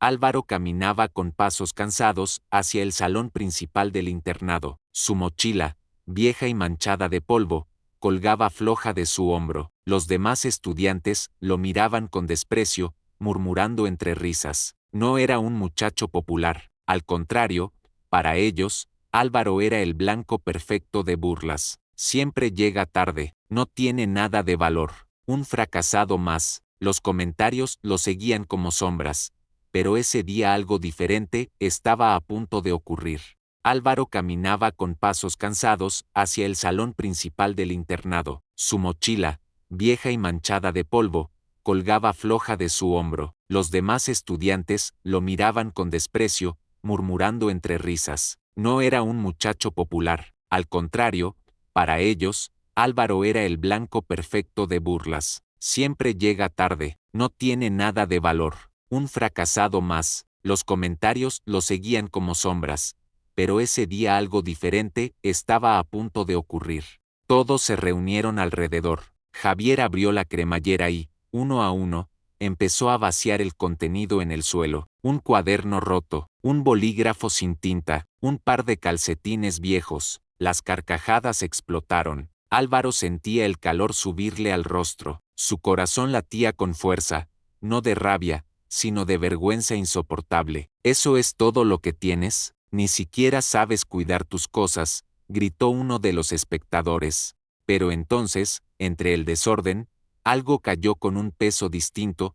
Álvaro caminaba con pasos cansados hacia el salón principal del internado. Su mochila, vieja y manchada de polvo, colgaba floja de su hombro. Los demás estudiantes lo miraban con desprecio, murmurando entre risas. No era un muchacho popular. Al contrario, para ellos, Álvaro era el blanco perfecto de burlas. Siempre llega tarde, no tiene nada de valor. Un fracasado más. Los comentarios lo seguían como sombras. Pero ese día algo diferente estaba a punto de ocurrir. Álvaro caminaba con pasos cansados hacia el salón principal del internado. Su mochila, vieja y manchada de polvo, colgaba floja de su hombro. Los demás estudiantes lo miraban con desprecio, murmurando entre risas. No era un muchacho popular. Al contrario, para ellos, Álvaro era el blanco perfecto de burlas. Siempre llega tarde, no tiene nada de valor. Un fracasado más. Los comentarios lo seguían como sombras. Pero ese día algo diferente estaba a punto de ocurrir. Todos se reunieron alrededor. Javier abrió la cremallera y, uno a uno, empezó a vaciar el contenido en el suelo. Un cuaderno roto, un bolígrafo sin tinta, un par de calcetines viejos. Las carcajadas explotaron. Álvaro sentía el calor subirle al rostro. Su corazón latía con fuerza, no de rabia, sino de vergüenza insoportable. ¿Eso es todo lo que tienes? Ni siquiera sabes cuidar tus cosas, gritó uno de los espectadores. Pero entonces, entre el desorden, algo cayó con un peso distinto,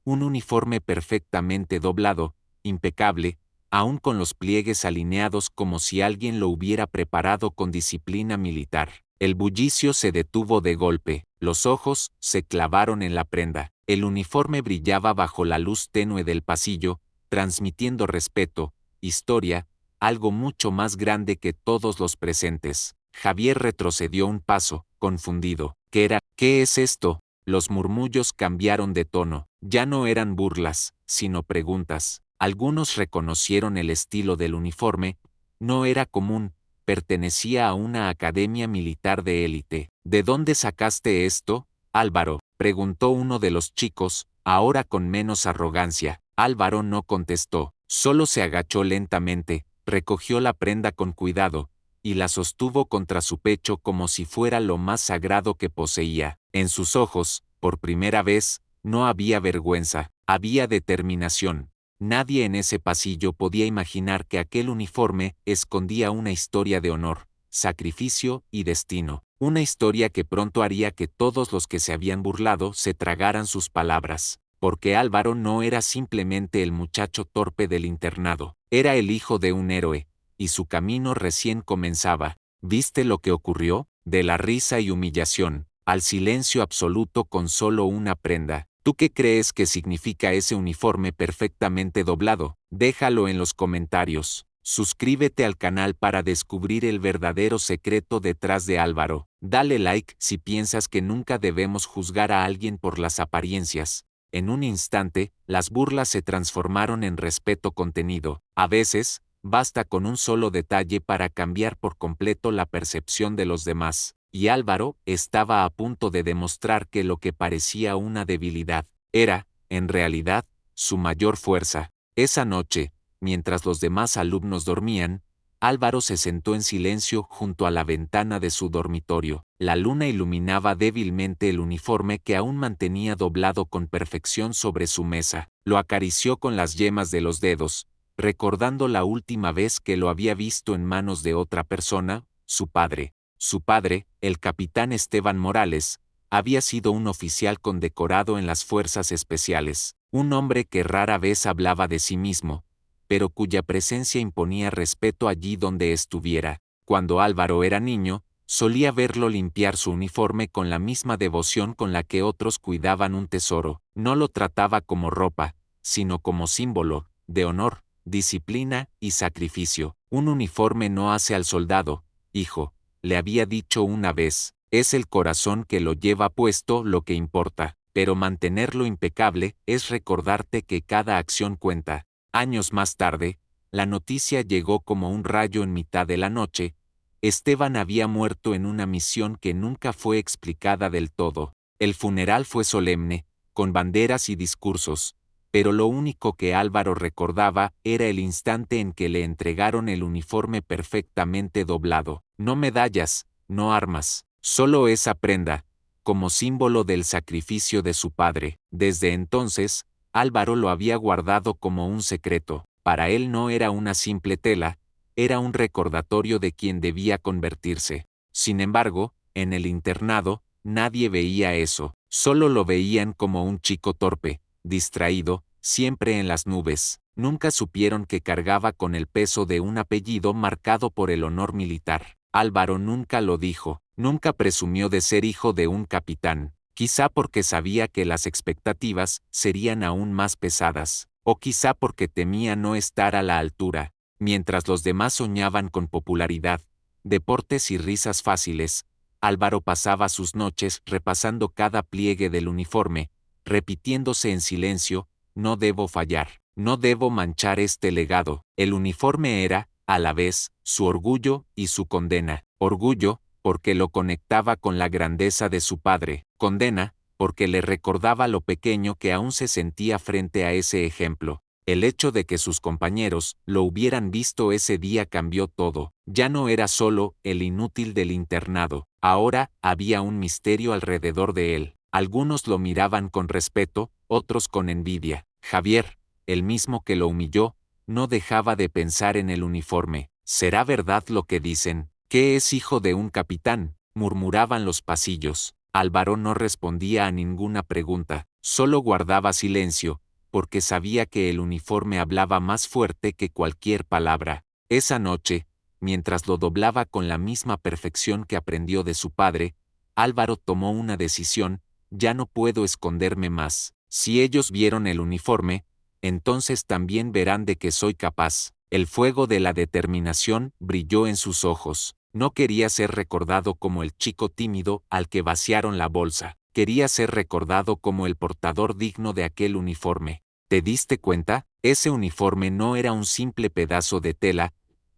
un uniforme perfectamente doblado, impecable, aún con los pliegues alineados como si alguien lo hubiera preparado con disciplina militar. El bullicio se detuvo de golpe, los ojos se clavaron en la prenda. El uniforme brillaba bajo la luz tenue del pasillo, transmitiendo respeto, historia, algo mucho más grande que todos los presentes. Javier retrocedió un paso, confundido. ¿Qué era? ¿Qué es esto? Los murmullos cambiaron de tono. Ya no eran burlas, sino preguntas. Algunos reconocieron el estilo del uniforme. No era común, pertenecía a una academia militar de élite. ¿De dónde sacaste esto, Álvaro?, preguntó uno de los chicos, ahora con menos arrogancia. Álvaro no contestó, solo se agachó lentamente, recogió la prenda con cuidado, y la sostuvo contra su pecho como si fuera lo más sagrado que poseía. En sus ojos, por primera vez, no había vergüenza, había determinación. Nadie en ese pasillo podía imaginar que aquel uniforme escondía una historia de honor, sacrificio y destino. Una historia que pronto haría que todos los que se habían burlado se tragaran sus palabras. Porque Álvaro no era simplemente el muchacho torpe del internado, era el hijo de un héroe, y su camino recién comenzaba. ¿Viste lo que ocurrió? De la risa y humillación, al silencio absoluto con solo una prenda. ¿Tú qué crees que significa ese uniforme perfectamente doblado? Déjalo en los comentarios. Suscríbete al canal para descubrir el verdadero secreto detrás de Álvaro. Dale like si piensas que nunca debemos juzgar a alguien por las apariencias. En un instante, las burlas se transformaron en respeto contenido. A veces, basta con un solo detalle para cambiar por completo la percepción de los demás. Y Álvaro estaba a punto de demostrar que lo que parecía una debilidad era, en realidad, su mayor fuerza. Esa noche, mientras los demás alumnos dormían, Álvaro se sentó en silencio junto a la ventana de su dormitorio. La luna iluminaba débilmente el uniforme que aún mantenía doblado con perfección sobre su mesa. Lo acarició con las yemas de los dedos, recordando la última vez que lo había visto en manos de otra persona, su padre. Su padre, el capitán Esteban Morales, había sido un oficial condecorado en las fuerzas especiales, un hombre que rara vez hablaba de sí mismo, pero cuya presencia imponía respeto allí donde estuviera. Cuando Álvaro era niño, solía verlo limpiar su uniforme con la misma devoción con la que otros cuidaban un tesoro. No lo trataba como ropa, sino como símbolo de honor, disciplina y sacrificio. Un uniforme no hace al soldado, hijo, le había dicho una vez, es el corazón que lo lleva puesto lo que importa, pero mantenerlo impecable es recordarte que cada acción cuenta. Años más tarde, la noticia llegó como un rayo en mitad de la noche. Esteban había muerto en una misión que nunca fue explicada del todo. El funeral fue solemne, con banderas y discursos, pero lo único que Álvaro recordaba era el instante en que le entregaron el uniforme perfectamente doblado. No medallas, no armas, solo esa prenda, como símbolo del sacrificio de su padre. Desde entonces, Álvaro lo había guardado como un secreto. Para él no era una simple tela, era un recordatorio de quien debía convertirse. Sin embargo, en el internado, nadie veía eso, solo lo veían como un chico torpe, distraído, siempre en las nubes. Nunca supieron que cargaba con el peso de un apellido marcado por el honor militar. Álvaro nunca lo dijo, nunca presumió de ser hijo de un capitán, quizá porque sabía que las expectativas serían aún más pesadas, o quizá porque temía no estar a la altura. Mientras los demás soñaban con popularidad, deportes y risas fáciles, Álvaro pasaba sus noches repasando cada pliegue del uniforme, repitiéndose en silencio: no debo fallar, no debo manchar este legado. El uniforme era, a la vez, su orgullo y su condena. Orgullo, porque lo conectaba con la grandeza de su padre. Condena, porque le recordaba lo pequeño que aún se sentía frente a ese ejemplo. El hecho de que sus compañeros lo hubieran visto ese día cambió todo. Ya no era solo el inútil del internado, ahora había un misterio alrededor de él. Algunos lo miraban con respeto, otros con envidia. Javier, el mismo que lo humilló, no dejaba de pensar en el uniforme. ¿Será verdad lo que dicen, que es hijo de un capitán?, murmuraban los pasillos. Álvaro no respondía a ninguna pregunta, solo guardaba silencio, porque sabía que el uniforme hablaba más fuerte que cualquier palabra. Esa noche, mientras lo doblaba con la misma perfección que aprendió de su padre, Álvaro tomó una decisión: ya no puedo esconderme más. Si ellos vieron el uniforme, entonces también verán de qué soy capaz. El fuego de la determinación brilló en sus ojos. No quería ser recordado como el chico tímido al que vaciaron la bolsa. Quería ser recordado como el portador digno de aquel uniforme. ¿Te diste cuenta? Ese uniforme no era un simple pedazo de tela,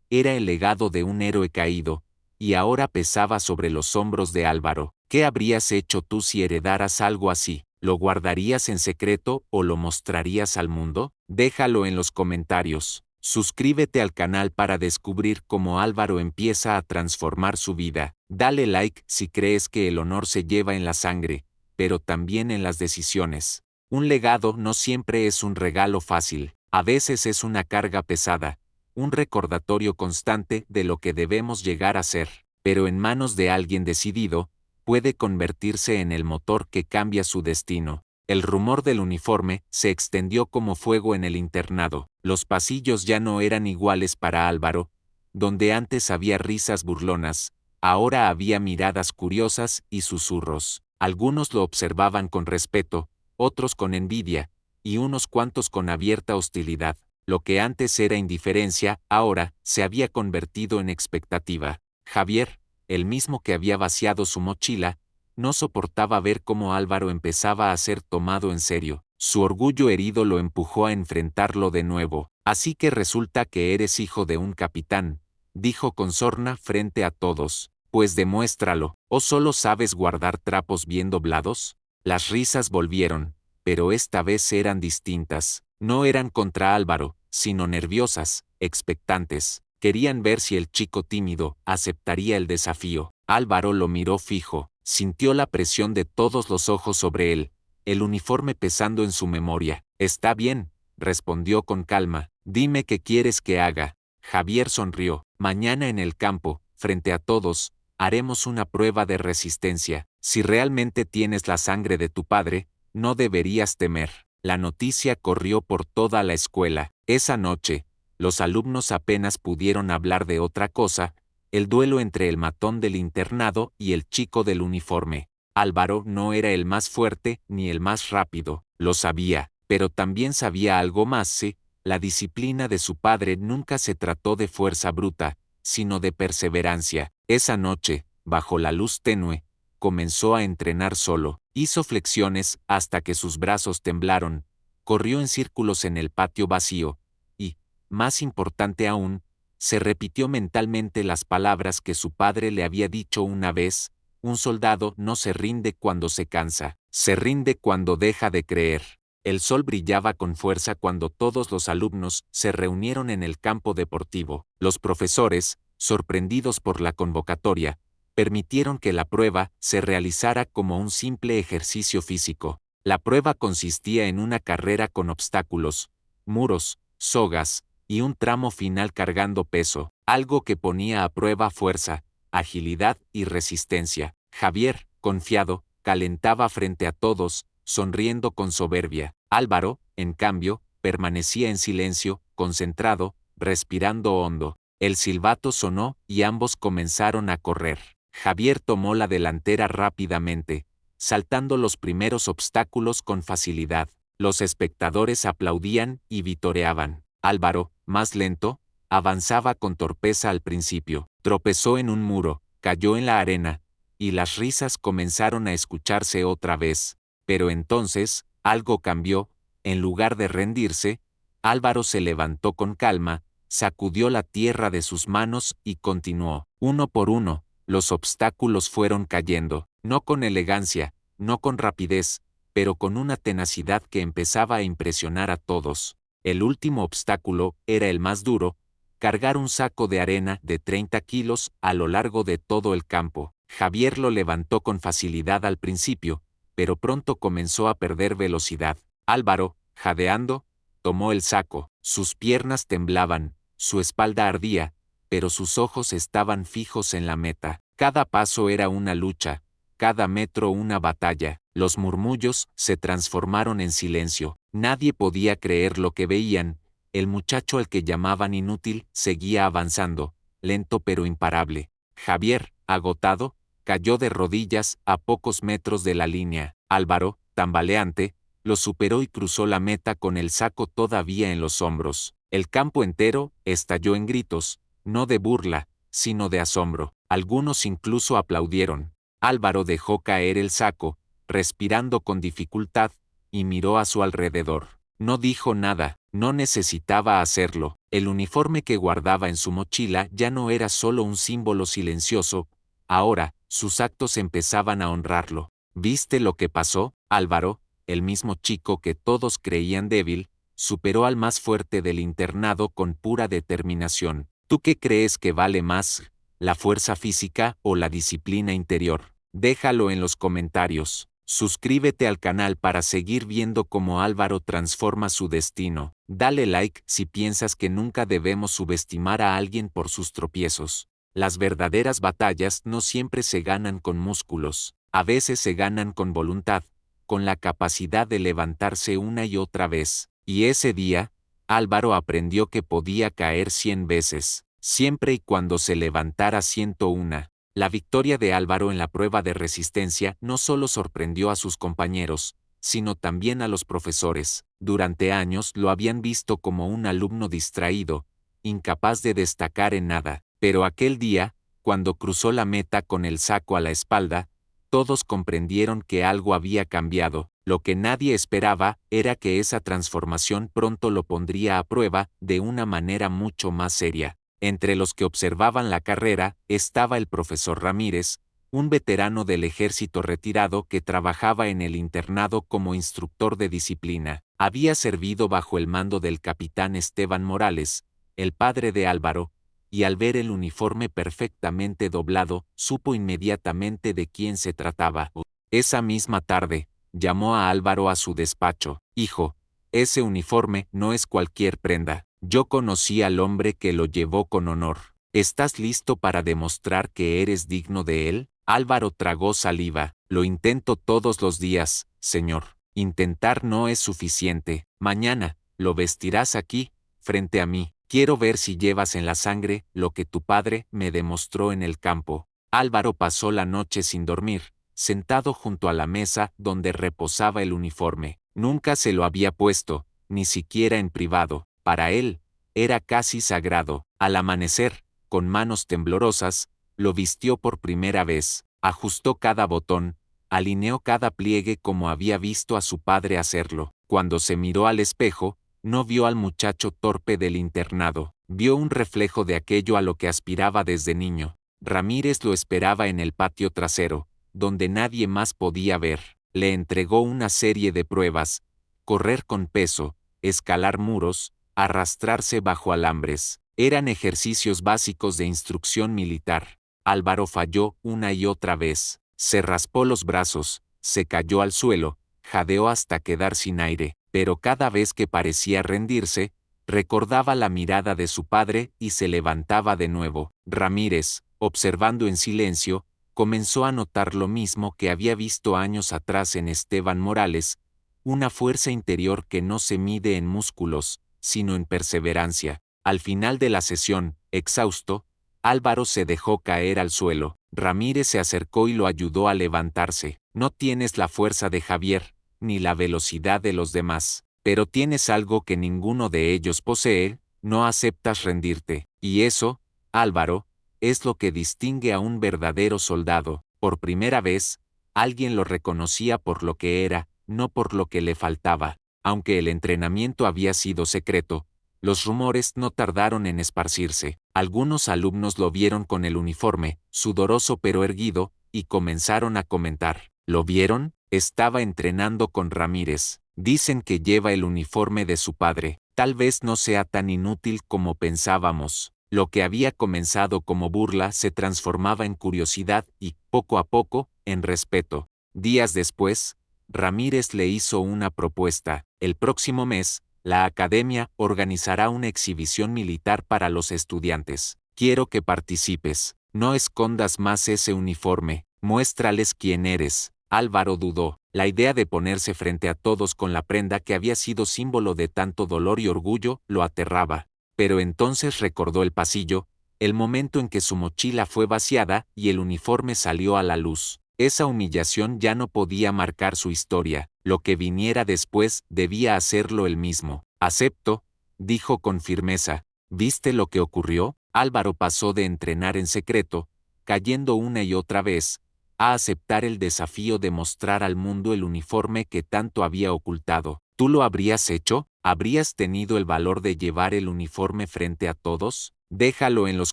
era el legado de un héroe caído, y ahora pesaba sobre los hombros de Álvaro. ¿Qué habrías hecho tú si heredaras algo así? ¿Lo guardarías en secreto o lo mostrarías al mundo? Déjalo en los comentarios. Suscríbete al canal para descubrir cómo Álvaro empieza a transformar su vida. Dale like si crees que el honor se lleva en la sangre, pero también en las decisiones. Un legado no siempre es un regalo fácil, a veces es una carga pesada, un recordatorio constante de lo que debemos llegar a ser, pero en manos de alguien decidido, puede convertirse en el motor que cambia su destino. El rumor del uniforme se extendió como fuego en el internado. Los pasillos ya no eran iguales para Álvaro. Donde antes había risas burlonas, ahora había miradas curiosas y susurros. Algunos lo observaban con respeto, otros con envidia, y unos cuantos con abierta hostilidad. Lo que antes era indiferencia, ahora se había convertido en expectativa. Javier, el mismo que había vaciado su mochila, no soportaba ver cómo Álvaro empezaba a ser tomado en serio. Su orgullo herido lo empujó a enfrentarlo de nuevo. Así que resulta que eres hijo de un capitán, dijo con sorna frente a todos. Pues demuéstralo, ¿o solo sabes guardar trapos bien doblados? Las risas volvieron, pero esta vez eran distintas. No eran contra Álvaro, sino nerviosas, expectantes. Querían ver si el chico tímido aceptaría el desafío. Álvaro lo miró fijo, sintió la presión de todos los ojos sobre él, el uniforme pesando en su memoria. Está bien, respondió con calma. Dime qué quieres que haga. Javier sonrió. Mañana en el campo, frente a todos, haremos una prueba de resistencia. Si realmente tienes la sangre de tu padre, no deberías temer. La noticia corrió por toda la escuela. Esa noche, los alumnos apenas pudieron hablar de otra cosa: el duelo entre el matón del internado y el chico del uniforme. Álvaro no era el más fuerte ni el más rápido, lo sabía, pero también sabía algo más: sí, la disciplina de su padre nunca se trató de fuerza bruta, sino de perseverancia. Esa noche, bajo la luz tenue, comenzó a entrenar solo. Hizo flexiones hasta que sus brazos temblaron, corrió en círculos en el patio vacío, y, más importante aún, se repitió mentalmente las palabras que su padre le había dicho una vez: un soldado no se rinde cuando se cansa, se rinde cuando deja de creer. El sol brillaba con fuerza cuando todos los alumnos se reunieron en el campo deportivo. Los profesores, sorprendidos por la convocatoria, permitieron que la prueba se realizara como un simple ejercicio físico. La prueba consistía en una carrera con obstáculos, muros, sogas, y un tramo final cargando peso, algo que ponía a prueba fuerza, agilidad y resistencia. Javier, confiado, calentaba frente a todos, sonriendo con soberbia. Álvaro, en cambio, permanecía en silencio, concentrado, respirando hondo. El silbato sonó y ambos comenzaron a correr. Javier tomó la delantera rápidamente, saltando los primeros obstáculos con facilidad. Los espectadores aplaudían y vitoreaban. Álvaro, más lento, avanzaba con torpeza al principio. Tropezó en un muro, cayó en la arena, y las risas comenzaron a escucharse otra vez. Pero entonces, algo cambió. En lugar de rendirse, Álvaro se levantó con calma, sacudió la tierra de sus manos y continuó. Uno por uno, los obstáculos fueron cayendo, no con elegancia, no con rapidez, pero con una tenacidad que empezaba a impresionar a todos. El último obstáculo era el más duro: cargar un saco de arena de 30 kilos a lo largo de todo el campo. Javier lo levantó con facilidad al principio, pero pronto comenzó a perder velocidad. Álvaro, jadeando, tomó el saco. Sus piernas temblaban, su espalda ardía, pero sus ojos estaban fijos en la meta. Cada paso era una lucha, cada metro una batalla. Los murmullos se transformaron en silencio. Nadie podía creer lo que veían. El muchacho al que llamaban inútil seguía avanzando, lento pero imparable. Javier, agotado, cayó de rodillas a pocos metros de la línea. Álvaro, tambaleante, lo superó y cruzó la meta con el saco todavía en los hombros. El campo entero estalló en gritos, no de burla, sino de asombro. Algunos incluso aplaudieron. Álvaro dejó caer el saco, respirando con dificultad, y miró a su alrededor. No dijo nada, no necesitaba hacerlo. El uniforme que guardaba en su mochila ya no era solo un símbolo silencioso. Ahora, sus actos empezaban a honrarlo. ¿Viste lo que pasó, Álvaro? El mismo chico que todos creían débil, superó al más fuerte del internado con pura determinación. ¿Tú qué crees que vale más, la fuerza física o la disciplina interior? Déjalo en los comentarios. Suscríbete al canal para seguir viendo cómo Álvaro transforma su destino. Dale like si piensas que nunca debemos subestimar a alguien por sus tropiezos. Las verdaderas batallas no siempre se ganan con músculos, a veces se ganan con voluntad, con la capacidad de levantarse una y otra vez. Y ese día, Álvaro aprendió que podía caer 100 veces, siempre y cuando se levantara 101. La victoria de Álvaro en la prueba de resistencia no solo sorprendió a sus compañeros, sino también a los profesores. Durante años lo habían visto como un alumno distraído, incapaz de destacar en nada. Pero aquel día, cuando cruzó la meta con el saco a la espalda, todos comprendieron que algo había cambiado. Lo que nadie esperaba era que esa transformación pronto lo pondría a prueba de una manera mucho más seria. Entre los que observaban la carrera estaba el profesor Ramírez, un veterano del ejército retirado que trabajaba en el internado como instructor de disciplina. Había servido bajo el mando del capitán Esteban Morales, el padre de Álvaro, y al ver el uniforme perfectamente doblado, supo inmediatamente de quién se trataba. Esa misma tarde, llamó a Álvaro a su despacho. Hijo, ese uniforme no es cualquier prenda. Yo conocí al hombre que lo llevó con honor. ¿Estás listo para demostrar que eres digno de él? Álvaro tragó saliva. Lo intento todos los días, señor. Intentar no es suficiente. Mañana, lo vestirás aquí, frente a mí. Quiero ver si llevas en la sangre lo que tu padre me demostró en el campo. Álvaro pasó la noche sin dormir, sentado junto a la mesa donde reposaba el uniforme. Nunca se lo había puesto, ni siquiera en privado. Para él, era casi sagrado. Al amanecer, con manos temblorosas, lo vistió por primera vez, ajustó cada botón, alineó cada pliegue como había visto a su padre hacerlo. Cuando se miró al espejo, no vio al muchacho torpe del internado, vio un reflejo de aquello a lo que aspiraba desde niño. Ramírez lo esperaba en el patio trasero, donde nadie más podía ver. Le entregó una serie de pruebas, correr con peso, escalar muros, arrastrarse bajo alambres. Eran ejercicios básicos de instrucción militar. Álvaro falló una y otra vez. Se raspó los brazos, se cayó al suelo, jadeó hasta quedar sin aire, pero cada vez que parecía rendirse, recordaba la mirada de su padre y se levantaba de nuevo. Ramírez, observando en silencio, comenzó a notar lo mismo que había visto años atrás en Esteban Morales, una fuerza interior que no se mide en músculos, sino en perseverancia. Al final de la sesión, exhausto, Álvaro se dejó caer al suelo. Ramírez se acercó y lo ayudó a levantarse. No tienes la fuerza de Javier, ni la velocidad de los demás, pero tienes algo que ninguno de ellos posee, no aceptas rendirte. Y eso, Álvaro, es lo que distingue a un verdadero soldado. Por primera vez, alguien lo reconocía por lo que era, no por lo que le faltaba. Aunque el entrenamiento había sido secreto, los rumores no tardaron en esparcirse. Algunos alumnos lo vieron con el uniforme, sudoroso pero erguido, y comenzaron a comentar. ¿Lo vieron? Estaba entrenando con Ramírez. Dicen que lleva el uniforme de su padre. Tal vez no sea tan inútil como pensábamos. Lo que había comenzado como burla se transformaba en curiosidad y, poco a poco, en respeto. Días después, Ramírez le hizo una propuesta. El próximo mes, la academia organizará una exhibición militar para los estudiantes. Quiero que participes. No escondas más ese uniforme. Muéstrales quién eres. Álvaro dudó. La idea de ponerse frente a todos con la prenda que había sido símbolo de tanto dolor y orgullo lo aterraba. Pero entonces recordó el pasillo, el momento en que su mochila fue vaciada y el uniforme salió a la luz. Esa humillación ya no podía marcar su historia. Lo que viniera después debía hacerlo él mismo. Acepto, dijo con firmeza. ¿Viste lo que ocurrió? Álvaro pasó de entrenar en secreto, cayendo una y otra vez, a aceptar el desafío de mostrar al mundo el uniforme que tanto había ocultado. ¿Tú lo habrías hecho? ¿Habrías tenido el valor de llevar el uniforme frente a todos? Déjalo en los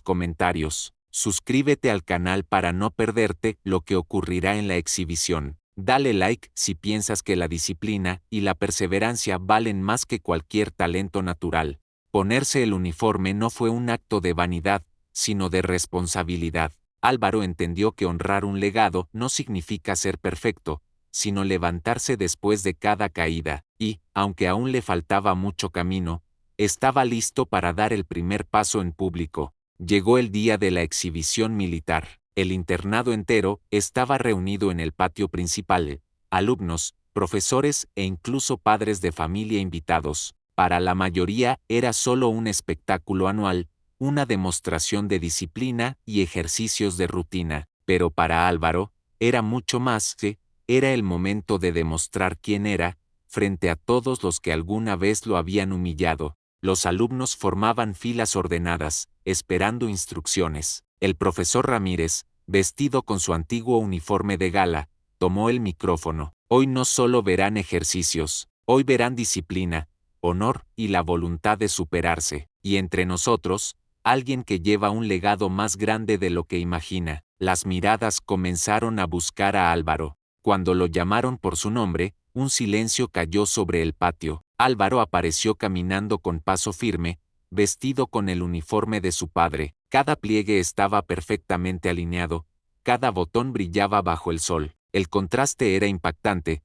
comentarios. Suscríbete al canal para no perderte lo que ocurrirá en la exhibición. Dale like si piensas que la disciplina y la perseverancia valen más que cualquier talento natural. Ponerse el uniforme no fue un acto de vanidad, sino de responsabilidad. Álvaro entendió que honrar un legado no significa ser perfecto, sino levantarse después de cada caída, y, aunque aún le faltaba mucho camino, estaba listo para dar el primer paso en público. Llegó el día de la exhibición militar. El internado entero estaba reunido en el patio principal, alumnos, profesores e incluso padres de familia invitados. Para la mayoría era solo un espectáculo anual, una demostración de disciplina y ejercicios de rutina, pero para Álvaro, era mucho más que, era el momento de demostrar quién era, frente a todos los que alguna vez lo habían humillado. Los alumnos formaban filas ordenadas, esperando instrucciones. El profesor Ramírez, vestido con su antiguo uniforme de gala, tomó el micrófono. Hoy no solo verán ejercicios, hoy verán disciplina, honor y la voluntad de superarse. Y entre nosotros, alguien que lleva un legado más grande de lo que imagina. Las miradas comenzaron a buscar a Álvaro. Cuando lo llamaron por su nombre, un silencio cayó sobre el patio. Álvaro apareció caminando con paso firme, vestido con el uniforme de su padre. Cada pliegue estaba perfectamente alineado, cada botón brillaba bajo el sol. El contraste era impactante.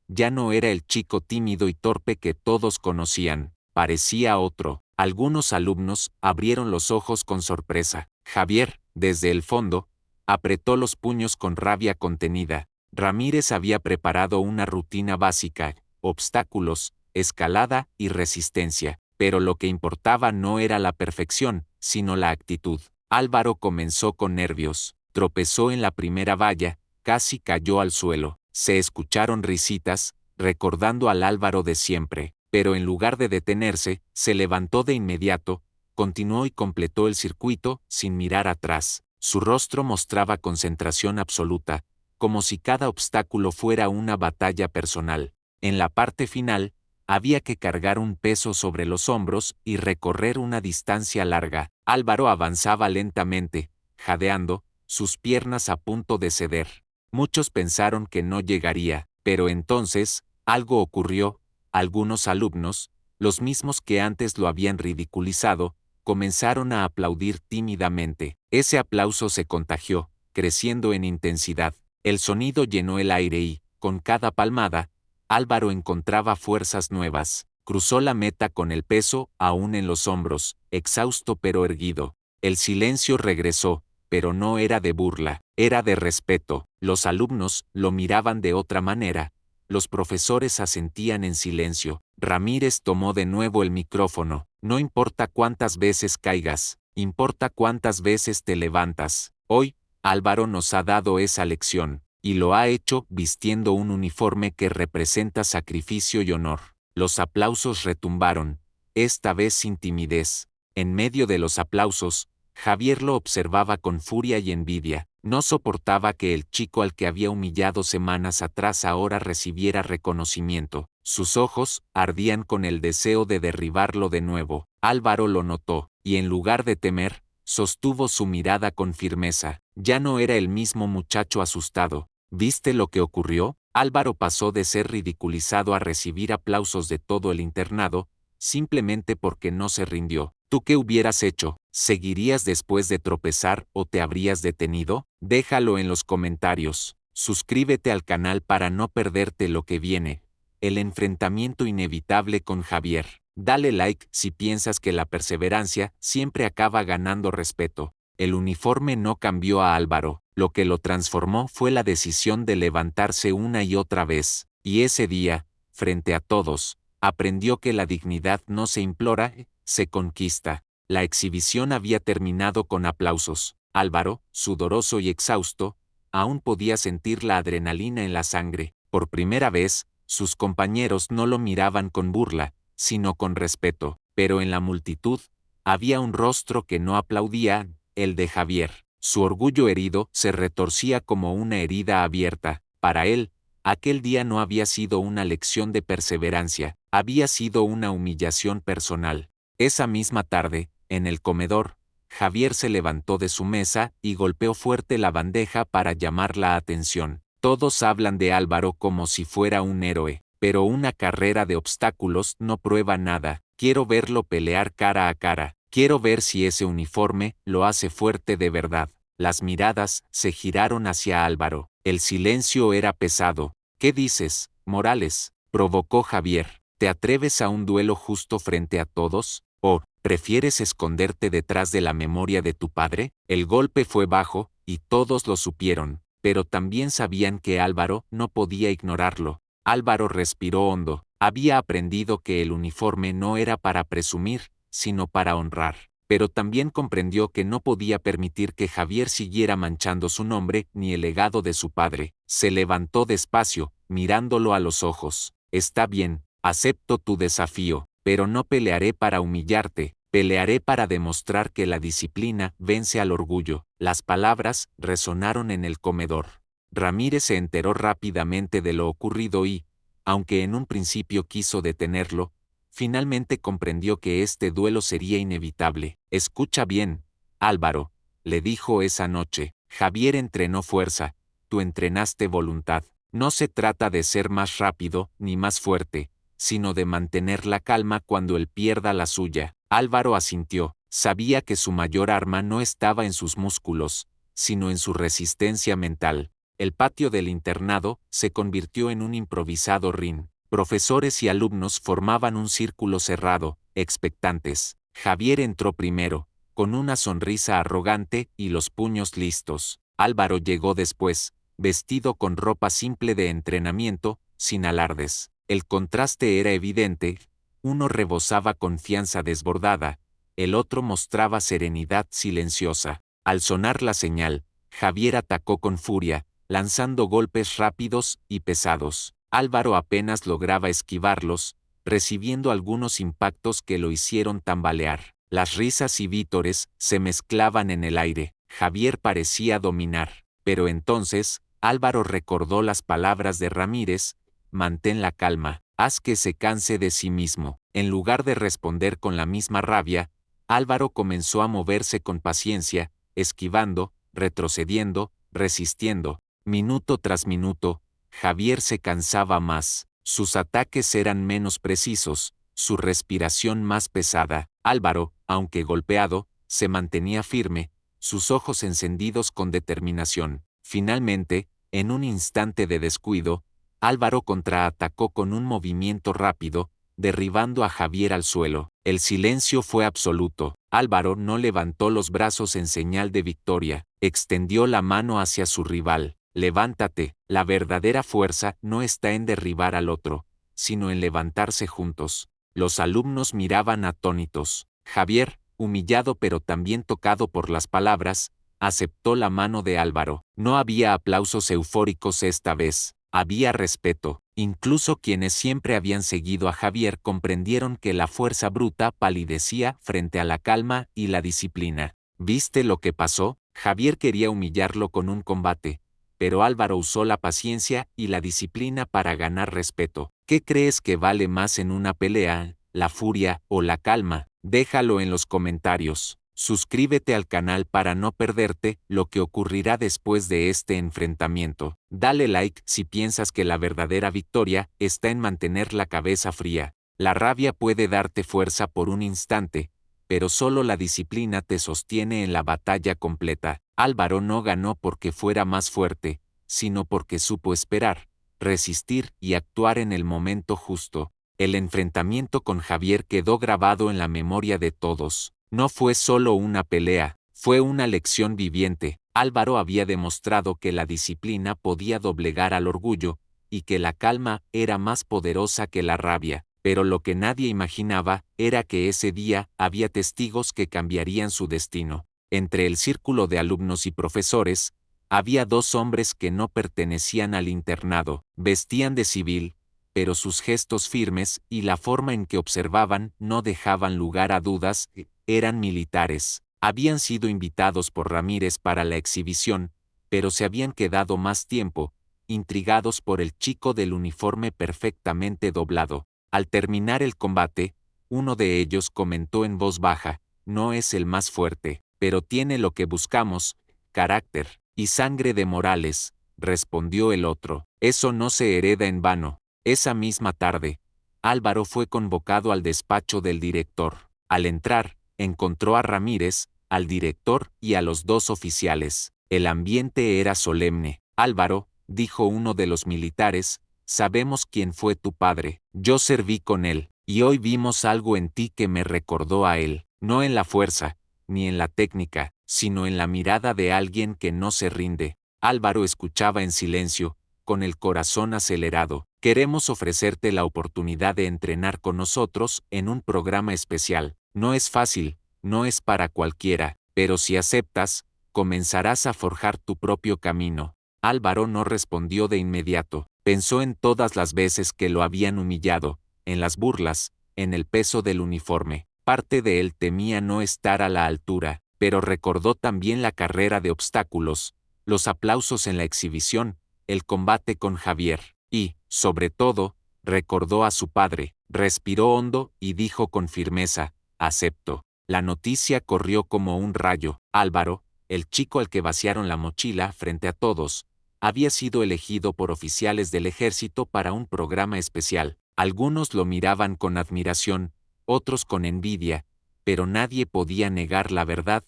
Ya no era el chico tímido y torpe que todos conocían, parecía otro. Algunos alumnos abrieron los ojos con sorpresa. Javier, desde el fondo, apretó los puños con rabia contenida. Ramírez había preparado una rutina básica, obstáculos, escalada y resistencia, pero lo que importaba no era la perfección, sino la actitud. Álvaro comenzó con nervios, tropezó en la primera valla, casi cayó al suelo. Se escucharon risitas, recordando al Álvaro de siempre, pero en lugar de detenerse, se levantó de inmediato, continuó y completó el circuito sin mirar atrás. Su rostro mostraba concentración absoluta, como si cada obstáculo fuera una batalla personal. En la parte final, había que cargar un peso sobre los hombros y recorrer una distancia larga. Álvaro avanzaba lentamente, jadeando, sus piernas a punto de ceder. Muchos pensaron que no llegaría, pero entonces, algo ocurrió. Algunos alumnos, los mismos que antes lo habían ridiculizado, comenzaron a aplaudir tímidamente. Ese aplauso se contagió, creciendo en intensidad. El sonido llenó el aire y, con cada palmada, Álvaro encontraba fuerzas nuevas. Cruzó la meta con el peso aún en los hombros, exhausto pero erguido. El silencio regresó, pero no era de burla, era de respeto. Los alumnos lo miraban de otra manera. Los profesores asentían en silencio. Ramírez tomó de nuevo el micrófono. No importa cuántas veces caigas, importa cuántas veces te levantas. Hoy, Álvaro nos ha dado esa lección, y lo ha hecho vistiendo un uniforme que representa sacrificio y honor. Los aplausos retumbaron, esta vez sin timidez. En medio de los aplausos, Javier lo observaba con furia y envidia. No soportaba que el chico al que había humillado semanas atrás ahora recibiera reconocimiento. Sus ojos ardían con el deseo de derribarlo de nuevo. Álvaro lo notó, y en lugar de temer, sostuvo su mirada con firmeza. Ya no era el mismo muchacho asustado. ¿Viste lo que ocurrió? Álvaro pasó de ser ridiculizado a recibir aplausos de todo el internado, simplemente porque no se rindió. ¿Tú qué hubieras hecho? ¿Seguirías después de tropezar o te habrías detenido? Déjalo en los comentarios. Suscríbete al canal para no perderte lo que viene. El enfrentamiento inevitable con Javier. Dale like si piensas que la perseverancia siempre acaba ganando respeto. El uniforme no cambió a Álvaro. Lo que lo transformó fue la decisión de levantarse una y otra vez. Y ese día, frente a todos, aprendió que la dignidad no se implora, se conquista. La exhibición había terminado con aplausos. Álvaro, sudoroso y exhausto, aún podía sentir la adrenalina en la sangre. Por primera vez, sus compañeros no lo miraban con burla, sino con respeto. Pero en la multitud, había un rostro que no aplaudía, el de Javier. Su orgullo herido se retorcía como una herida abierta. Para él, aquel día no había sido una lección de perseverancia, había sido una humillación personal. Esa misma tarde, en el comedor, Javier se levantó de su mesa y golpeó fuerte la bandeja para llamar la atención. Todos hablan de Álvaro como si fuera un héroe, pero una carrera de obstáculos no prueba nada. Quiero verlo pelear cara a cara. Quiero ver si ese uniforme lo hace fuerte de verdad. Las miradas se giraron hacia Álvaro. El silencio era pesado. ¿Qué dices, Morales?, provocó Javier. ¿Te atreves a un duelo justo frente a todos? ¿O prefieres esconderte detrás de la memoria de tu padre? El golpe fue bajo, y todos lo supieron, pero también sabían que Álvaro no podía ignorarlo. Álvaro respiró hondo. Había aprendido que el uniforme no era para presumir, sino para honrar. Pero también comprendió que no podía permitir que Javier siguiera manchando su nombre ni el legado de su padre. Se levantó despacio, mirándolo a los ojos. Está bien, acepto tu desafío, pero no pelearé para humillarte, pelearé para demostrar que la disciplina vence al orgullo. Las palabras resonaron en el comedor. Ramírez se enteró rápidamente de lo ocurrido y, aunque en un principio quiso detenerlo, finalmente comprendió que este duelo sería inevitable. Escucha bien, Álvaro, le dijo esa noche. Javier entrenó fuerza, tú entrenaste voluntad. No se trata de ser más rápido ni más fuerte, sino de mantener la calma cuando él pierda la suya. Álvaro asintió. Sabía que su mayor arma no estaba en sus músculos, sino en su resistencia mental. El patio del internado se convirtió en un improvisado ring. Profesores y alumnos formaban un círculo cerrado, expectantes. Javier entró primero, con una sonrisa arrogante y los puños listos. Álvaro llegó después, vestido con ropa simple de entrenamiento, sin alardes. El contraste era evidente, uno rebosaba confianza desbordada, el otro mostraba serenidad silenciosa. Al sonar la señal, Javier atacó con furia, lanzando golpes rápidos y pesados. Álvaro apenas lograba esquivarlos, recibiendo algunos impactos que lo hicieron tambalear. Las risas y vítores se mezclaban en el aire. Javier parecía dominar, pero entonces, Álvaro recordó las palabras de Ramírez: mantén la calma, haz que se canse de sí mismo. En lugar de responder con la misma rabia, Álvaro comenzó a moverse con paciencia, esquivando, retrocediendo, resistiendo. Minuto tras minuto, Javier se cansaba más. Sus ataques eran menos precisos, su respiración más pesada. Álvaro, aunque golpeado, se mantenía firme, sus ojos encendidos con determinación. Finalmente, en un instante de descuido, Álvaro contraatacó con un movimiento rápido, derribando a Javier al suelo. El silencio fue absoluto. Álvaro no levantó los brazos en señal de victoria, extendió la mano hacia su rival. Levántate, la verdadera fuerza no está en derribar al otro, sino en levantarse juntos. Los alumnos miraban atónitos. Javier, humillado pero también tocado por las palabras, aceptó la mano de Álvaro. No había aplausos eufóricos esta vez. Había respeto. Incluso quienes siempre habían seguido a Javier comprendieron que la fuerza bruta palidecía frente a la calma y la disciplina. ¿Viste lo que pasó? Javier quería humillarlo con un combate, pero Álvaro usó la paciencia y la disciplina para ganar respeto. ¿Qué crees que vale más en una pelea, la furia o la calma? Déjalo en los comentarios. Suscríbete al canal para no perderte lo que ocurrirá después de este enfrentamiento. Dale like si piensas que la verdadera victoria está en mantener la cabeza fría. La rabia puede darte fuerza por un instante, pero solo la disciplina te sostiene en la batalla completa. Álvaro no ganó porque fuera más fuerte, sino porque supo esperar, resistir y actuar en el momento justo. El enfrentamiento con Javier quedó grabado en la memoria de todos. No fue solo una pelea, fue una lección viviente. Álvaro había demostrado que la disciplina podía doblegar al orgullo, y que la calma era más poderosa que la rabia. Pero lo que nadie imaginaba era que ese día había testigos que cambiarían su destino. Entre el círculo de alumnos y profesores, había dos hombres que no pertenecían al internado, vestían de civil, pero sus gestos firmes y la forma en que observaban no dejaban lugar a dudas. Eran militares. Habían sido invitados por Ramírez para la exhibición, pero se habían quedado más tiempo, intrigados por el chico del uniforme perfectamente doblado. Al terminar el combate, uno de ellos comentó en voz baja: no es el más fuerte, pero tiene lo que buscamos, carácter y sangre de Morales, respondió el otro. Eso no se hereda en vano. Esa misma tarde, Álvaro fue convocado al despacho del director. Al entrar, encontró a Ramírez, al director y a los dos oficiales. El ambiente era solemne. Álvaro, dijo uno de los militares, sabemos quién fue tu padre. Yo serví con él, y hoy vimos algo en ti que me recordó a él, no en la fuerza, ni en la técnica, sino en la mirada de alguien que no se rinde. Álvaro escuchaba en silencio, con el corazón acelerado. Queremos ofrecerte la oportunidad de entrenar con nosotros en un programa especial. No es fácil, no es para cualquiera, pero si aceptas, comenzarás a forjar tu propio camino. Álvaro no respondió de inmediato. Pensó en todas las veces que lo habían humillado, en las burlas, en el peso del uniforme. Parte de él temía no estar a la altura, pero recordó también la carrera de obstáculos, los aplausos en la exhibición, el combate con Javier, y, sobre todo, recordó a su padre. Respiró hondo y dijo con firmeza: acepto. La noticia corrió como un rayo. Álvaro, el chico al que vaciaron la mochila frente a todos, había sido elegido por oficiales del ejército para un programa especial. Algunos lo miraban con admiración, otros con envidia, pero nadie podía negar la verdad: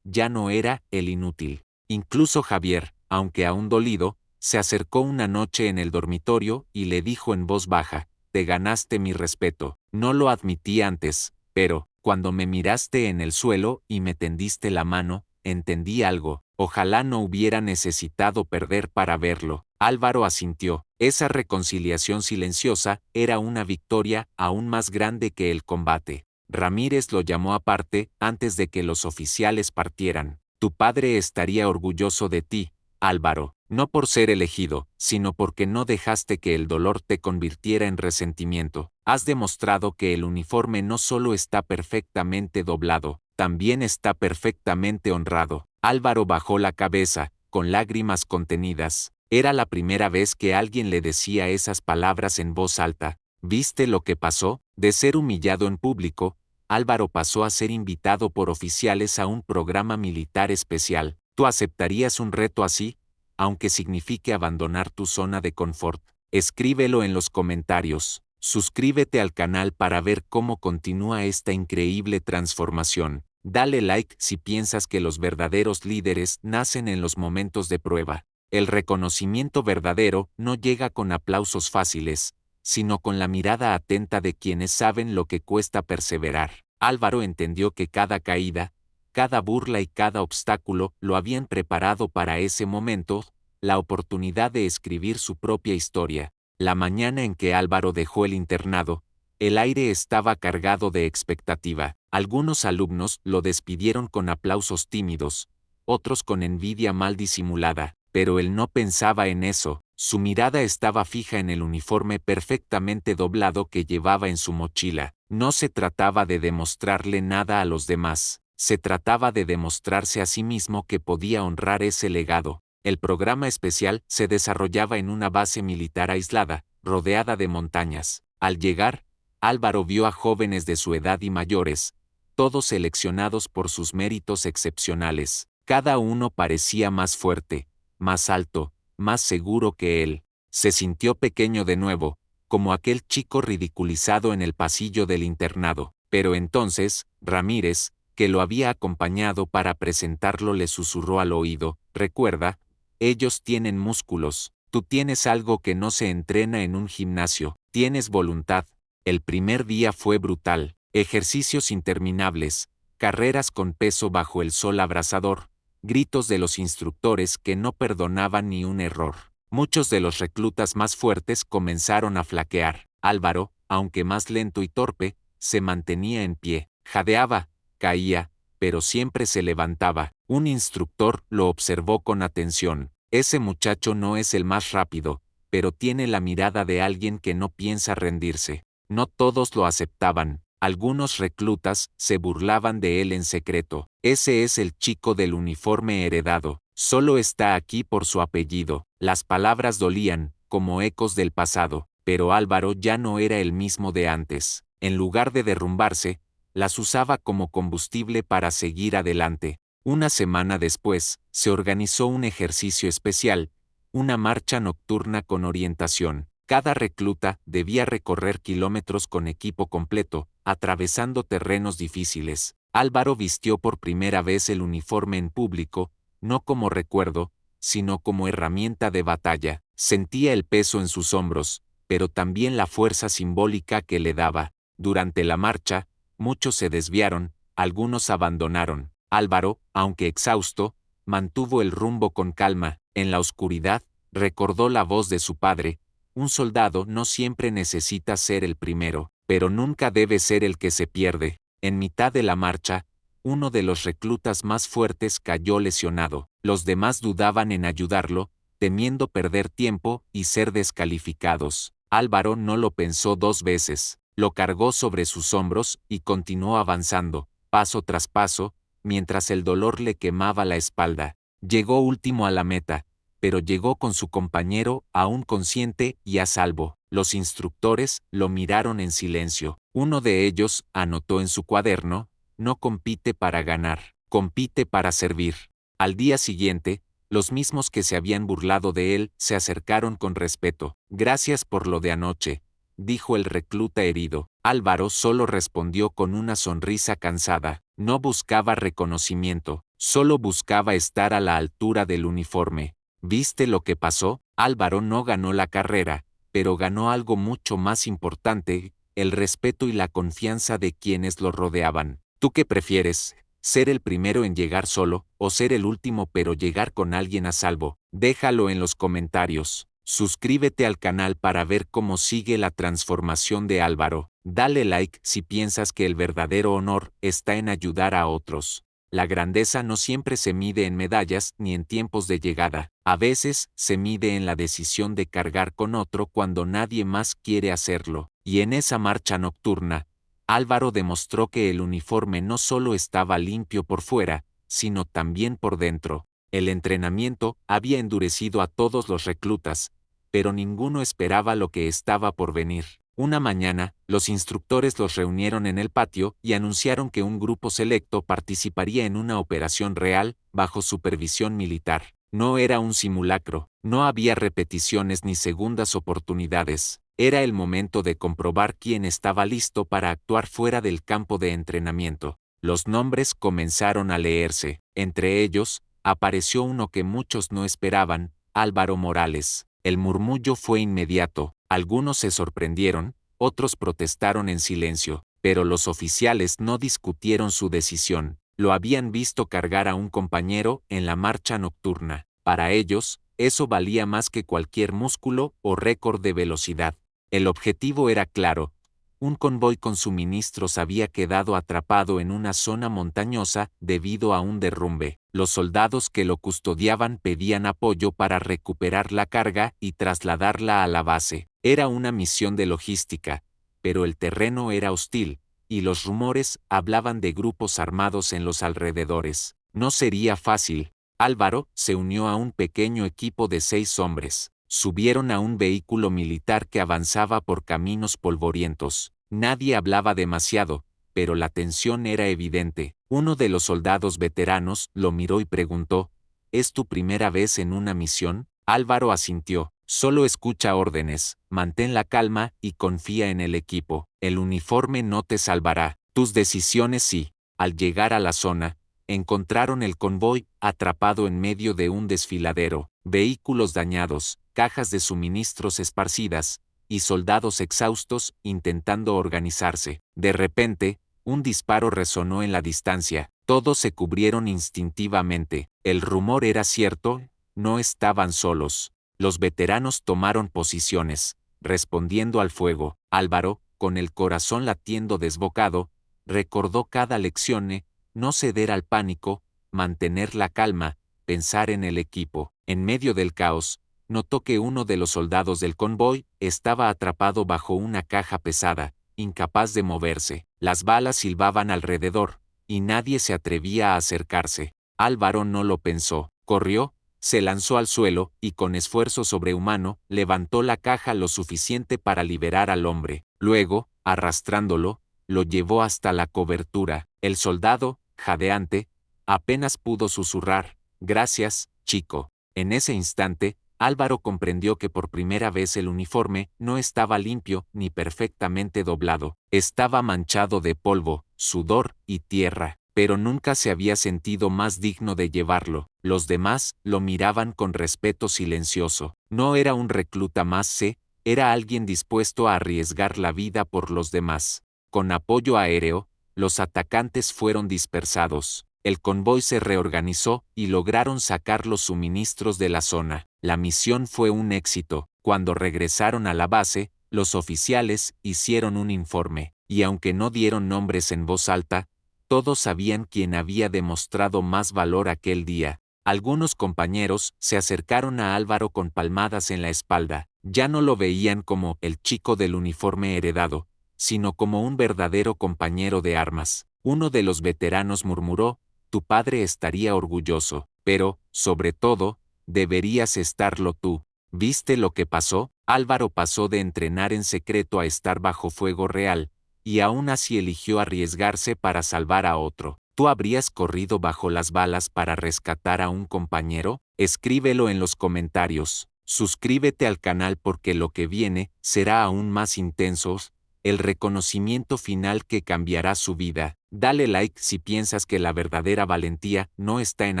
ya no era el inútil. Incluso Javier, aunque aún dolido, se acercó una noche en el dormitorio y le dijo en voz baja: te ganaste mi respeto. No lo admití antes, pero, cuando me miraste en el suelo y me tendiste la mano, entendí algo. Ojalá no hubiera necesitado perder para verlo. Álvaro asintió. Esa reconciliación silenciosa era una victoria aún más grande que el combate. Ramírez lo llamó aparte antes de que los oficiales partieran. Tu padre estaría orgulloso de ti, Álvaro, no por ser elegido, sino porque no dejaste que el dolor te convirtiera en resentimiento. Has demostrado que el uniforme no solo está perfectamente doblado, también está perfectamente honrado. Álvaro bajó la cabeza, con lágrimas contenidas. Era la primera vez que alguien le decía esas palabras en voz alta. ¿Viste lo que pasó? De ser humillado en público, Álvaro pasó a ser invitado por oficiales a un programa militar especial. ¿Tú aceptarías un reto así, aunque signifique abandonar tu zona de confort? Escríbelo en los comentarios. Suscríbete al canal para ver cómo continúa esta increíble transformación. Dale like si piensas que los verdaderos líderes nacen en los momentos de prueba. El reconocimiento verdadero no llega con aplausos fáciles, sino con la mirada atenta de quienes saben lo que cuesta perseverar. Álvaro entendió que cada caída, cada burla y cada obstáculo lo habían preparado para ese momento, la oportunidad de escribir su propia historia. La mañana en que Álvaro dejó el internado, el aire estaba cargado de expectativa. Algunos alumnos lo despidieron con aplausos tímidos, otros con envidia mal disimulada, pero él no pensaba en eso. Su mirada estaba fija en el uniforme perfectamente doblado que llevaba en su mochila. No se trataba de demostrarle nada a los demás, se trataba de demostrarse a sí mismo que podía honrar ese legado. El programa especial se desarrollaba en una base militar aislada, rodeada de montañas. Al llegar, Álvaro vio a jóvenes de su edad y mayores, todos seleccionados por sus méritos excepcionales. Cada uno parecía más fuerte, más alto, más seguro que él. Se sintió pequeño de nuevo, como aquel chico ridiculizado en el pasillo del internado. Pero entonces, Ramírez, que lo había acompañado para presentarlo, le susurró al oído: recuerda, ellos tienen músculos, tú tienes algo que no se entrena en un gimnasio, tienes voluntad. El primer día fue brutal, ejercicios interminables, carreras con peso bajo el sol abrasador, gritos de los instructores que no perdonaban ni un error. Muchos de los reclutas más fuertes comenzaron a flaquear. Álvaro, aunque más lento y torpe, se mantenía en pie, jadeaba, caía, pero siempre se levantaba. Un instructor lo observó con atención. Ese muchacho no es el más rápido, pero tiene la mirada de alguien que no piensa rendirse. No todos lo aceptaban. Algunos reclutas se burlaban de él en secreto. Ese es el chico del uniforme heredado. Solo está aquí por su apellido. Las palabras dolían, como ecos del pasado, pero Álvaro ya no era el mismo de antes. En lugar de derrumbarse, las usaba como combustible para seguir adelante. Una semana después, se organizó un ejercicio especial, una marcha nocturna con orientación. Cada recluta debía recorrer kilómetros con equipo completo, atravesando terrenos difíciles. Álvaro vistió por primera vez el uniforme en público, no como recuerdo, sino como herramienta de batalla. Sentía el peso en sus hombros, pero también la fuerza simbólica que le daba. Durante la marcha, muchos se desviaron, algunos abandonaron. Álvaro, aunque exhausto, mantuvo el rumbo con calma. En la oscuridad, recordó la voz de su padre: un soldado no siempre necesita ser el primero, pero nunca debe ser el que se pierde. En mitad de la marcha, uno de los reclutas más fuertes cayó lesionado. Los demás dudaban en ayudarlo, temiendo perder tiempo y ser descalificados. Álvaro no lo pensó dos veces. Lo cargó sobre sus hombros y continuó avanzando, paso tras paso, mientras el dolor le quemaba la espalda. Llegó último a la meta, pero llegó con su compañero aún consciente y a salvo. Los instructores lo miraron en silencio. Uno de ellos anotó en su cuaderno: no compite para ganar, compite para servir. Al día siguiente, los mismos que se habían burlado de él se acercaron con respeto. Gracias por lo de anoche, dijo el recluta herido. Álvaro solo respondió con una sonrisa cansada. No buscaba reconocimiento, solo buscaba estar a la altura del uniforme. ¿Viste lo que pasó? Álvaro no ganó la carrera, pero ganó algo mucho más importante: el respeto y la confianza de quienes lo rodeaban. ¿Tú qué prefieres? ¿Ser el primero en llegar solo, o ser el último pero llegar con alguien a salvo? Déjalo en los comentarios. Suscríbete al canal para ver cómo sigue la transformación de Álvaro. Dale like si piensas que el verdadero honor está en ayudar a otros. La grandeza no siempre se mide en medallas ni en tiempos de llegada. A veces se mide en la decisión de cargar con otro cuando nadie más quiere hacerlo. Y en esa marcha nocturna, Álvaro demostró que el uniforme no solo estaba limpio por fuera, sino también por dentro. El entrenamiento había endurecido a todos los reclutas, pero ninguno esperaba lo que estaba por venir. Una mañana, los instructores los reunieron en el patio y anunciaron que un grupo selecto participaría en una operación real, bajo supervisión militar. No era un simulacro, no había repeticiones ni segundas oportunidades. Era el momento de comprobar quién estaba listo para actuar fuera del campo de entrenamiento. Los nombres comenzaron a leerse. Entre ellos, apareció uno que muchos no esperaban, Álvaro Morales. El murmullo fue inmediato. Algunos se sorprendieron, otros protestaron en silencio, pero los oficiales no discutieron su decisión. Lo habían visto cargar a un compañero en la marcha nocturna. Para ellos, eso valía más que cualquier músculo o récord de velocidad. El objetivo era claro. Un convoy con suministros había quedado atrapado en una zona montañosa debido a un derrumbe. Los soldados que lo custodiaban pedían apoyo para recuperar la carga y trasladarla a la base. Era una misión de logística, pero el terreno era hostil, y los rumores hablaban de grupos armados en los alrededores. No sería fácil. Álvaro se unió a un pequeño equipo de 6 hombres. Subieron a un vehículo militar que avanzaba por caminos polvorientos. Nadie hablaba demasiado, pero la tensión era evidente. Uno de los soldados veteranos lo miró y preguntó, ¿es tu primera vez en una misión? Álvaro asintió. Solo escucha órdenes, mantén la calma y confía en el equipo. El uniforme no te salvará, tus decisiones sí. Al llegar a la zona, encontraron el convoy atrapado en medio de un desfiladero, vehículos dañados, cajas de suministros esparcidas, y soldados exhaustos intentando organizarse. De repente, un disparo resonó en la distancia. Todos se cubrieron instintivamente. El rumor era cierto, no estaban solos. Los veteranos tomaron posiciones, respondiendo al fuego. Álvaro, con el corazón latiendo desbocado, recordó cada lección: no ceder al pánico, mantener la calma, pensar en el equipo. En medio del caos, notó que uno de los soldados del convoy estaba atrapado bajo una caja pesada, incapaz de moverse. Las balas silbaban alrededor, y nadie se atrevía a acercarse. Álvaro no lo pensó. Corrió, se lanzó al suelo, y con esfuerzo sobrehumano, levantó la caja lo suficiente para liberar al hombre. Luego, arrastrándolo, lo llevó hasta la cobertura. El soldado, jadeante, apenas pudo susurrar, «Gracias, chico». En ese instante, Álvaro comprendió que por primera vez el uniforme no estaba limpio ni perfectamente doblado. Estaba manchado de polvo, sudor y tierra, pero nunca se había sentido más digno de llevarlo. Los demás lo miraban con respeto silencioso. No era un recluta más, era alguien dispuesto a arriesgar la vida por los demás. Con apoyo aéreo, los atacantes fueron dispersados. El convoy se reorganizó y lograron sacar los suministros de la zona. La misión fue un éxito. Cuando regresaron a la base, los oficiales hicieron un informe, y aunque no dieron nombres en voz alta, todos sabían quién había demostrado más valor aquel día. Algunos compañeros se acercaron a Álvaro con palmadas en la espalda. Ya no lo veían como el chico del uniforme heredado, sino como un verdadero compañero de armas. Uno de los veteranos murmuró, «Tu padre estaría orgulloso, pero, sobre todo, deberías estarlo tú». ¿Viste lo que pasó? Álvaro pasó de entrenar en secreto a estar bajo fuego real, y aún así eligió arriesgarse para salvar a otro. ¿Tú habrías corrido bajo las balas para rescatar a un compañero? Escríbelo en los comentarios. Suscríbete al canal porque lo que viene será aún más intenso, el reconocimiento final que cambiará su vida. Dale like si piensas que la verdadera valentía no está en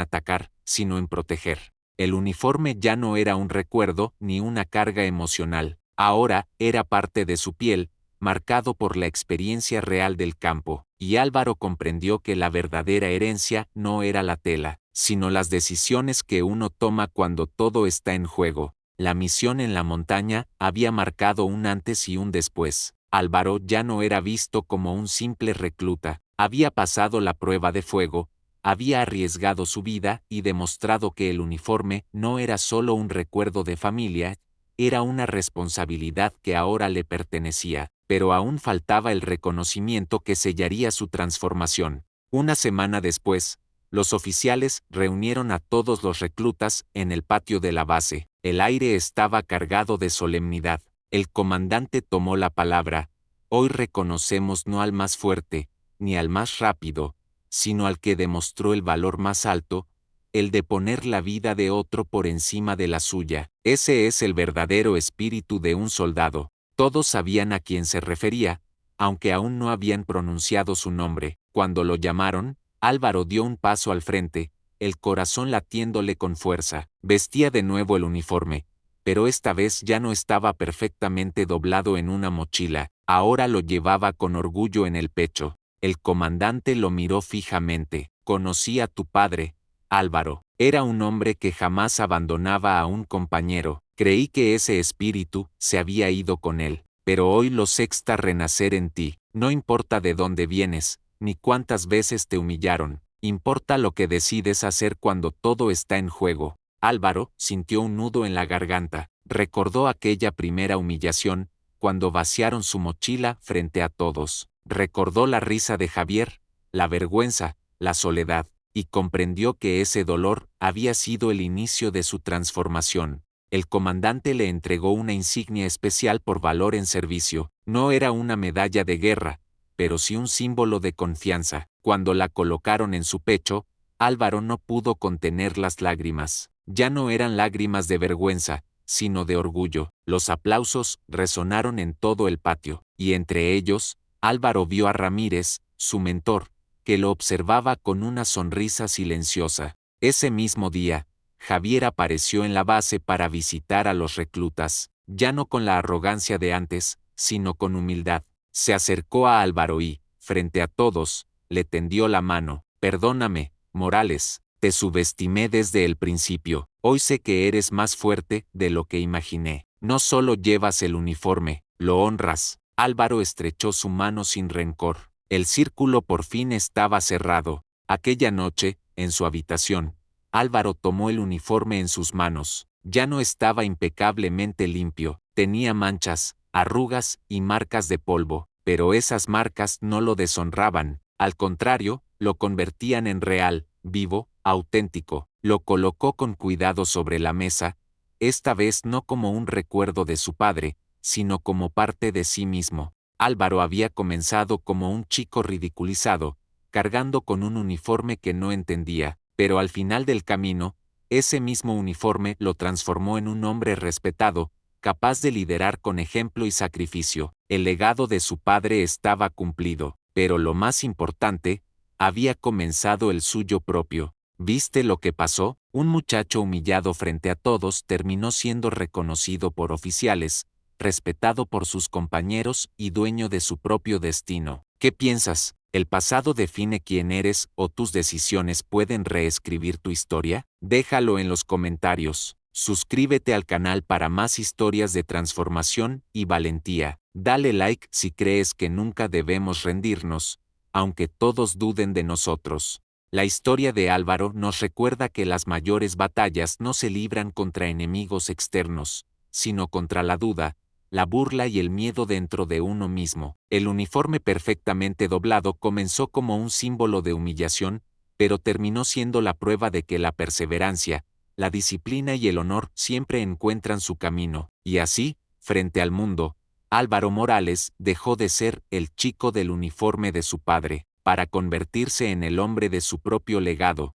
atacar, sino en proteger. El uniforme ya no era un recuerdo ni una carga emocional. Ahora era parte de su piel, marcado por la experiencia real del campo. Y Álvaro comprendió que la verdadera herencia no era la tela, sino las decisiones que uno toma cuando todo está en juego. La misión en la montaña había marcado un antes y un después. Álvaro ya no era visto como un simple recluta. Había pasado la prueba de fuego, había arriesgado su vida y demostrado que el uniforme no era solo un recuerdo de familia, era una responsabilidad que ahora le pertenecía, pero aún faltaba el reconocimiento que sellaría su transformación. Una semana después, los oficiales reunieron a todos los reclutas en el patio de la base. El aire estaba cargado de solemnidad. El comandante tomó la palabra. Hoy reconocemos no al más fuerte, ni al más rápido, sino al que demostró el valor más alto, el de poner la vida de otro por encima de la suya. Ese es el verdadero espíritu de un soldado. Todos sabían a quién se refería, aunque aún no habían pronunciado su nombre. Cuando lo llamaron, Álvaro dio un paso al frente, el corazón latiéndole con fuerza. Vestía de nuevo el uniforme, pero esta vez ya no estaba perfectamente doblado en una mochila, ahora lo llevaba con orgullo en el pecho. El comandante lo miró fijamente. Conocí a tu padre, Álvaro. Era un hombre que jamás abandonaba a un compañero. Creí que ese espíritu se había ido con él, pero hoy lo sexta renacer en ti. No importa de dónde vienes, ni cuántas veces te humillaron, importa lo que decides hacer cuando todo está en juego. Álvaro sintió un nudo en la garganta, recordó aquella primera humillación, cuando vaciaron su mochila frente a todos. Recordó la risa de Javier, la vergüenza, la soledad, y comprendió que ese dolor había sido el inicio de su transformación. El comandante le entregó una insignia especial por valor en servicio. No era una medalla de guerra, pero sí un símbolo de confianza. Cuando la colocaron en su pecho, Álvaro no pudo contener las lágrimas. Ya no eran lágrimas de vergüenza, sino de orgullo. Los aplausos resonaron en todo el patio, y entre ellos, Álvaro vio a Ramírez, su mentor, que lo observaba con una sonrisa silenciosa. Ese mismo día, Javier apareció en la base para visitar a los reclutas, ya no con la arrogancia de antes, sino con humildad. Se acercó a Álvaro y, frente a todos, le tendió la mano. Perdóname, Morales, te subestimé desde el principio. Hoy sé que eres más fuerte de lo que imaginé. No solo llevas el uniforme, lo honras. Álvaro estrechó su mano sin rencor. El círculo por fin estaba cerrado. Aquella noche, en su habitación, Álvaro tomó el uniforme en sus manos. Ya no estaba impecablemente limpio, tenía manchas, arrugas y marcas de polvo, pero esas marcas no lo deshonraban, al contrario, lo convertían en real, vivo, auténtico. Lo colocó con cuidado sobre la mesa, esta vez no como un recuerdo de su padre, sino como parte de sí mismo. Álvaro había comenzado como un chico ridiculizado, cargando con un uniforme que no entendía, pero al final del camino, ese mismo uniforme lo transformó en un hombre respetado, capaz de liderar con ejemplo y sacrificio. El legado de su padre estaba cumplido, pero lo más importante, había comenzado el suyo propio. ¿Viste lo que pasó? Un muchacho humillado frente a todos terminó siendo reconocido por oficiales, respetado por sus compañeros y dueño de su propio destino. ¿Qué piensas? ¿El pasado define quién eres o tus decisiones pueden reescribir tu historia? Déjalo en los comentarios. Suscríbete al canal para más historias de transformación y valentía. Dale like si crees que nunca debemos rendirnos, aunque todos duden de nosotros. La historia de Álvaro nos recuerda que las mayores batallas no se libran contra enemigos externos, sino contra la duda, la burla y el miedo dentro de uno mismo. El uniforme perfectamente doblado comenzó como un símbolo de humillación, pero terminó siendo la prueba de que la perseverancia, la disciplina y el honor siempre encuentran su camino. Y así, frente al mundo, Álvaro Morales dejó de ser el chico del uniforme de su padre, para convertirse en el hombre de su propio legado,